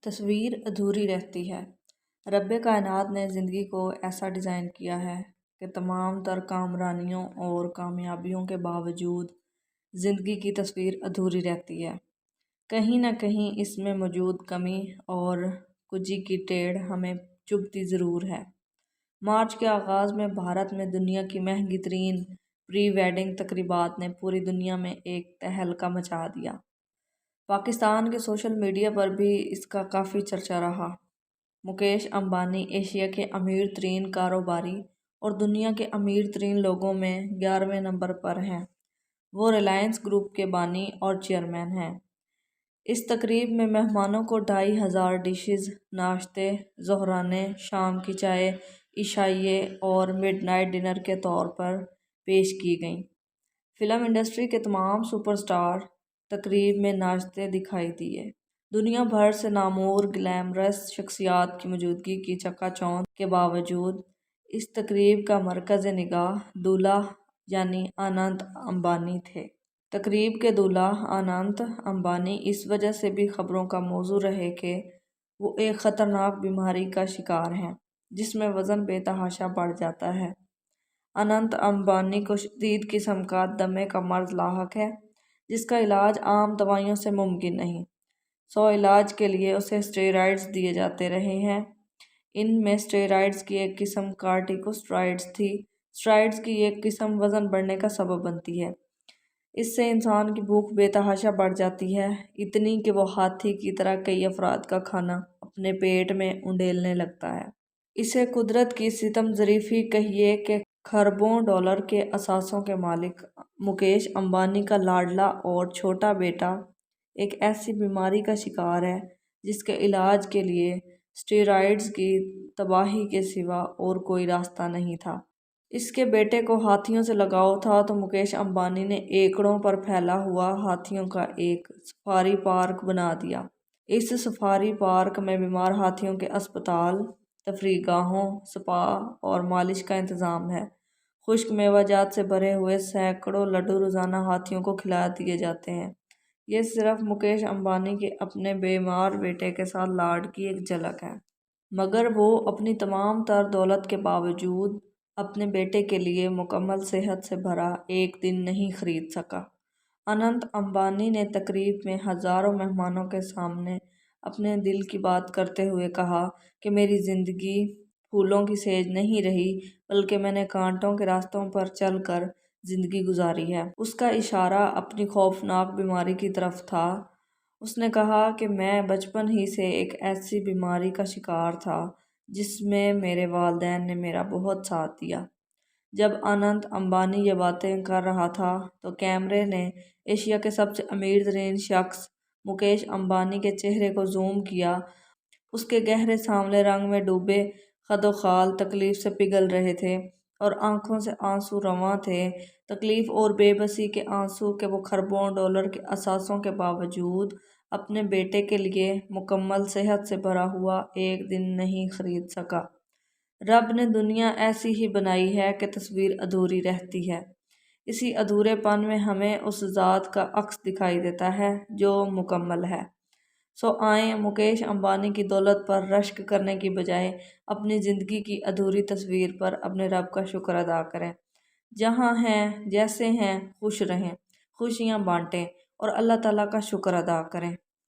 تصویر ادھوری رہتی ہے۔ رب کائنات نے زندگی کو ایسا ڈیزائن کیا ہے کہ تمام تر کامرانیوں اور کامیابیوں کے باوجود زندگی کی تصویر ادھوری رہتی ہے۔ کہیں نہ کہیں اس میں موجود کمی اور کجی کی ٹیڑھ ہمیں چبھتی ضرور ہے۔ مارچ کے آغاز میں بھارت میں دنیا کی مہنگی ترین پری ویڈنگ تقریبات نے پوری دنیا میں ایک تہلکہ مچا دیا۔ پاکستان کے سوشل میڈیا پر بھی اس کا کافی چرچا رہا۔ مکیش امبانی ایشیا کے امیر ترین کاروباری اور دنیا کے امیر ترین لوگوں میں 11ویں نمبر پر ہیں۔ وہ ریلائنس گروپ کے بانی اور چیئرمین ہیں۔ اس تقریب میں مہمانوں کو 2500 ڈشز، ناشتے، ظہرانے، شام کی چائے، عشائیے اور مڈ نائٹ ڈنر کے طور پر پیش کی گئیں۔ فلم انڈسٹری کے تمام سپر سٹار تقریب میں ناچتے دکھائی دیے۔ دنیا بھر سے نامور گلیمرس شخصیات کی موجودگی کی چکا چوندھ کے باوجود اس تقریب کا مرکز نگاہ دولہا یعنی اننت امبانی تھے۔ تقریب کے دولہا اننت امبانی اس وجہ سے بھی خبروں کا موضوع رہے کہ وہ ایک خطرناک بیماری کا شکار ہیں جس میں وزن بے تحاشا بڑھ جاتا ہے۔ اننت امبانی کو شدید قسم کا دمے کا مرض لاحق ہے جس کا علاج عام دوائیوں سے ممکن نہیں۔ علاج کے لیے اسے اسٹیرائڈز دیے جاتے رہے ہیں۔ ان میں اسٹیرائڈز کی ایک قسم کارٹیکوسٹیرائڈز تھی۔ اسٹیرائڈز کی ایک قسم وزن بڑھنے کا سبب بنتی ہے۔ اس سے انسان کی بھوک بے تحاشا بڑھ جاتی ہے، اتنی کہ وہ ہاتھی کی طرح کئی افراد کا کھانا اپنے پیٹ میں انڈیلنے لگتا ہے۔ اسے قدرت کی ستم ظریفی کہیے کہ کھربوں ڈالر کے اثاثوں کے مالک مکیش امبانی کا لاڈلا اور چھوٹا بیٹا ایک ایسی بیماری کا شکار ہے جس کے علاج کے لیے اسٹیرائڈز کی تباہی کے سوا اور کوئی راستہ نہیں تھا۔ اس کے بیٹے کو ہاتھیوں سے لگاؤ تھا تو مکیش امبانی نے ایکڑوں پر پھیلا ہوا ہاتھیوں کا ایک سفاری پارک بنا دیا۔ اس سفاری پارک میں بیمار ہاتھیوں کے اسپتال، تفریح گاہوں، سپا اور مالش کا انتظام ہے۔ خشک میوہ جات سے بھرے ہوئے سینکڑوں لڈو روزانہ ہاتھیوں کو کھلا دیے جاتے ہیں۔ یہ صرف مکیش امبانی کے اپنے بیمار بیٹے کے ساتھ لاڈ کی ایک جھلک ہے۔ مگر وہ اپنی تمام تر دولت کے باوجود اپنے بیٹے کے لیے مکمل صحت سے بھرا ایک دن نہیں خرید سکا۔ اننت امبانی نے تقریب میں ہزاروں مہمانوں کے سامنے اپنے دل کی بات کرتے ہوئے کہا کہ میری زندگی پھولوں کی سیج نہیں رہی بلکہ میں نے کانٹوں کے راستوں پر چل کر زندگی گزاری ہے۔ اس کا اشارہ اپنی خوفناک بیماری کی طرف تھا۔ اس نے کہا کہ میں بچپن ہی سے ایک ایسی بیماری کا شکار تھا جس میں میرے والدین نے میرا بہت ساتھ دیا۔ جب اننت امبانی یہ باتیں کر رہا تھا تو کیمرے نے ایشیا کے سب سے امیر ترین شخص مکیش امبانی کے چہرے کو زوم کیا۔ اس کے گہرے سانولے رنگ میں ڈوبے خد و خال تکلیف سے پگھل رہے تھے اور آنکھوں سے آنسو رواں تھے، تکلیف اور بے بسی کے آنسو کہ وہ کھربوں ڈالر کے اثاثوں کے باوجود اپنے بیٹے کے لیے مکمل صحت سے بھرا ہوا ایک دن نہیں خرید سکا۔ رب نے دنیا ایسی ہی بنائی ہے کہ تصویر ادھوری رہتی ہے۔ اسی ادھورے پن میں ہمیں اس ذات کا عکس دکھائی دیتا ہے جو مکمل ہے۔ آئیں مکیش امبانی کی دولت پر رشک کرنے کی بجائے اپنی زندگی کی ادھوری تصویر پر اپنے رب کا شکر ادا کریں۔ جہاں ہیں، جیسے ہیں، خوش رہیں، خوشیاں بانٹیں اور اللہ تعالیٰ کا شکر ادا کریں۔